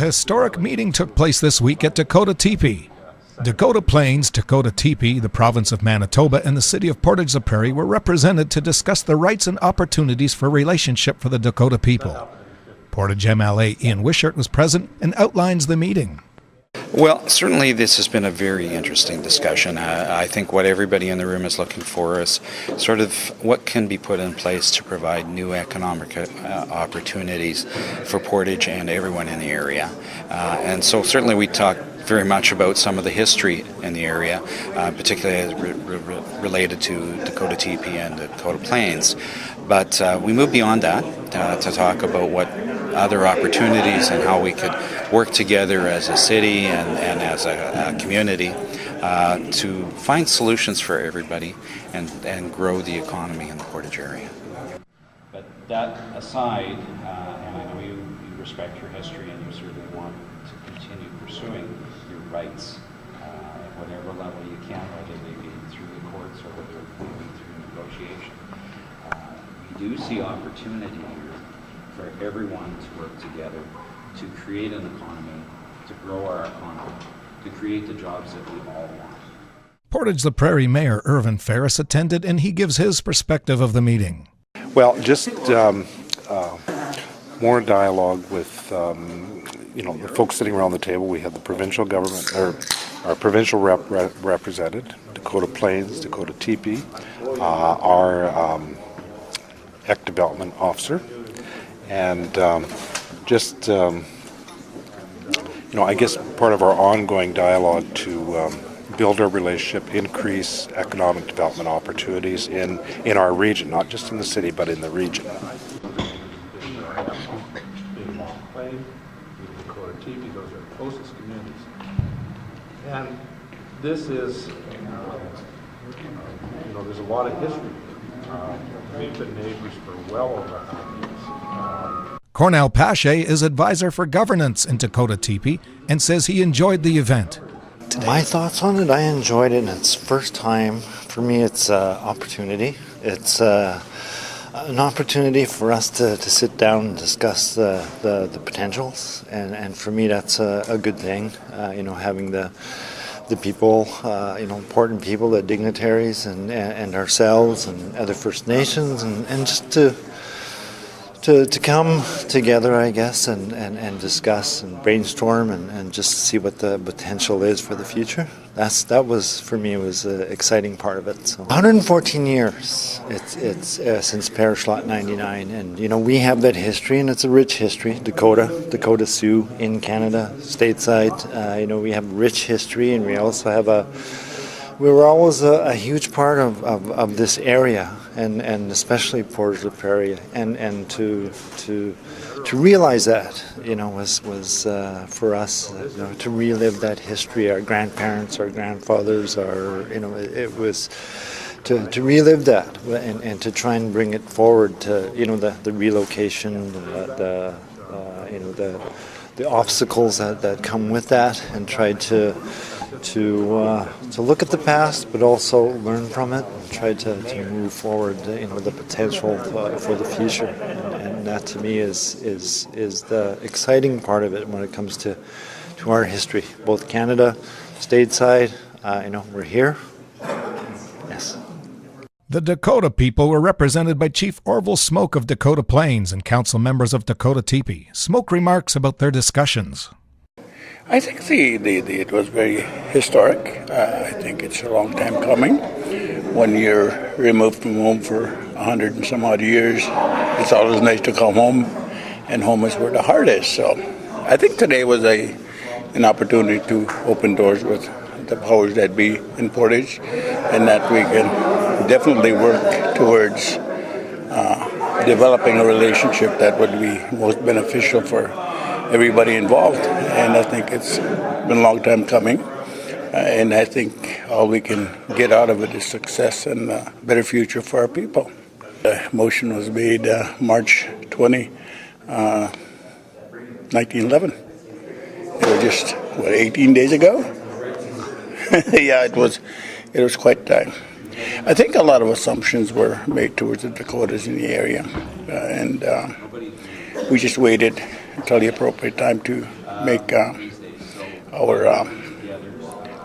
historic meeting took place this week at Dakota Tipi. Dakota Plains, Dakota Tipi, the Province of Manitoba, and the city of Portage, Prairie were represented to discuss the rights and opportunities for relationship for the Dakota people. Portage MLA Ian Wishart was present and outlines the meeting. Well, certainly this has been a very interesting discussion. I think what everybody in the room is looking for is sort of what can be put in place to provide new economic opportunities for Portage and everyone in the area. And so certainly we talk very much about some of the history in the area, particularly related to Dakota Tipi and Dakota Plains. But we move beyond that to talk about what other opportunities and how we could work together as a city and as a community to find solutions for everybody and grow the economy in the Portage area. But that aside, and I know you respect your history and you certainly want to continue pursuing your rights at whatever level you can, whether they be through the courts or whether it be through negotiation. We do see opportunity here for everyone to work together to create an economy, to grow our economy, to create the jobs that we all want. Portage the Prairie Mayor Orville Ferris attended, and he gives his perspective of the meeting. Well, just more dialogue with the folks sitting around the table. We had the provincial government, or our provincial represented, Dakota Plains, Dakota Tipi, our Ec Development Officer, and I guess part of our ongoing dialogue to build our relationship, increase economic development opportunities in our region, not just in the city, but in the region. Dakota Tipi, those are the closest communities. And this is, there's a lot of history. We've been neighbors for well over 100 years. Cornell Pacha is advisor for governance in Dakota Tipi and says he enjoyed the event. My thoughts on it, I enjoyed it, and it's first time. For me, it's an opportunity. It's an opportunity for us to sit down and discuss the potentials, and for me, that's a good thing. Having the people, important people, the dignitaries, and ourselves, and other First Nations, and just to come together, I guess, and discuss and brainstorm and just see what the potential is for the future. That was, for me, was an exciting part of it. So 114 years it's since Parish Lot 99, and we have that history, and it's a rich history. Dakota Sioux in Canada, stateside. We have rich history, and we also have we were always a huge part of this area, and especially Portage the Prairie, and to realize that was for us to relive that history. Our grandparents, our grandfathers, it was to relive that and to try and bring it forward to the relocation, the obstacles that come with that, and try to look at the past, but also learn from it and try to move forward. The potential for the future, and that to me is the exciting part of it when it comes to our history. Both Canada, stateside, we're here. Yes. The Dakota people were represented by Chief Orville Smoke of Dakota Plains and council members of Dakota Tipi. Smoke remarks about their discussions. I think it was very historic. I think it's a long time coming. When you're removed from home for 100 and some odd years, it's always nice to come home, and home is where the heart is. So I think today was an opportunity to open doors with the powers that be in Portage, and that we can definitely work towards developing a relationship that would be most beneficial for everybody involved. And I think it's been a long time coming, and I think all we can get out of it is success and a better future for our people. The motion was made March 20, 1911. It was just 18 days ago. Yeah, it was quite time. I think a lot of assumptions were made towards the Dakotas in the area, and we just waited until the appropriate time to make our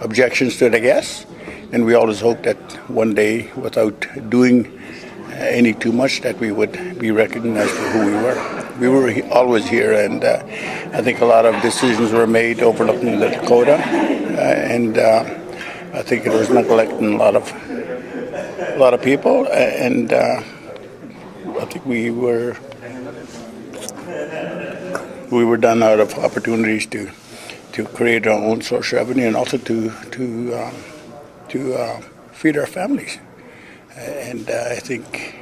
objections to it, I guess. And we always hope that one day, without doing any too much, that we would be recognized for who we were. We were always here, and I think a lot of decisions were made overlooking the Dakota, and I think it was neglecting a lot of people, and I think we were done out of opportunities to create our own source of revenue and also to feed our families. And I think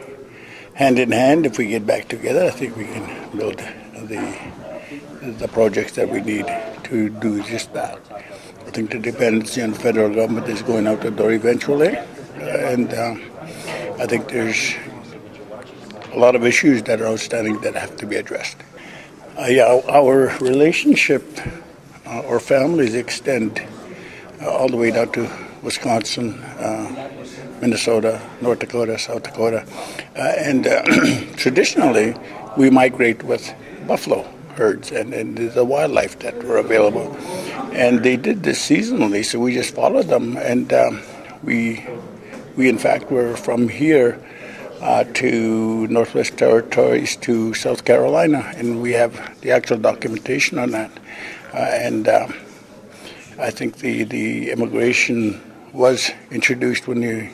hand in hand, if we get back together, I think we can build the projects that we need to do just that. I think the dependency on the federal government is going out the door eventually, and I think there's a lot of issues that are outstanding that have to be addressed. Our relationship, our families extend all the way down to Wisconsin, Minnesota, North Dakota, South Dakota, and traditionally we migrate with buffalo herds and the wildlife that were available, and they did this seasonally, so we just followed them, and we in fact were from here to Northwest Territories to South Carolina, and we have the actual documentation on that, and I think the immigration was introduced when the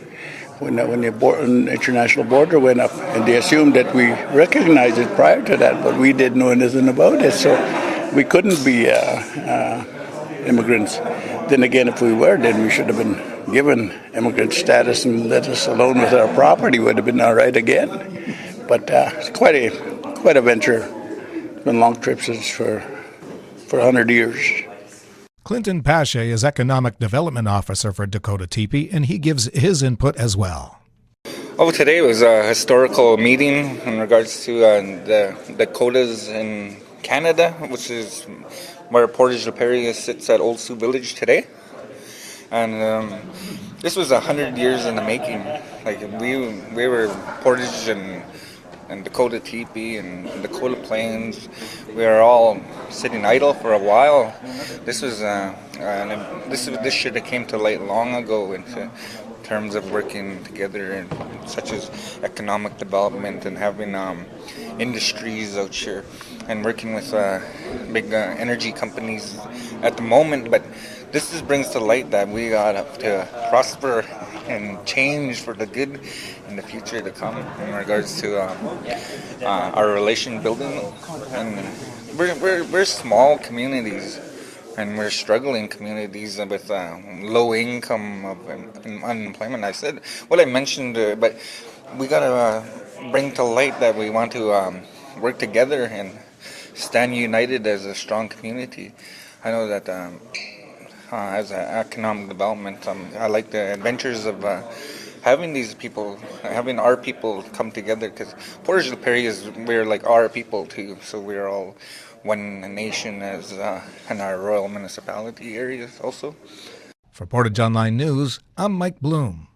international border went up, and they assumed that we recognized it prior to that, but we didn't know anything about it, so we couldn't be immigrants. Then again, if we were, then we should have been given immigrant status and let us alone with our property. Would have been all right again. But it's quite a venture. It's been long trips for 100 years. Clinton Pacha is Economic Development Officer for Dakota Tipi, and he gives his input as well. Oh, today was a historical meeting in regards to the Dakotas in Canada, which is where Portage, Prairie sits at Old Sioux Village today. And this was 100 years in the making. Like we were Portage and Dakota Tipi and Dakota Plains. We were all sitting idle for a while. This was this should have came to light long ago in terms of working together, and such as economic development and having industries out here and working with big energy companies at the moment. But this just brings to light that we got to prosper and change for the good in the future to come in regards to our relation building. And we're small communities, and we're struggling communities with low income and unemployment. I said what I mentioned, but we got to bring to light that we want to work together and stand united as a strong community. I know that as an economic development, I like the adventures of having these people, having our people come together, because Portage and Prairie we're like our people too, so we're all one nation as in our rural municipality areas also. For Portage Online News, I'm Mike Bloom.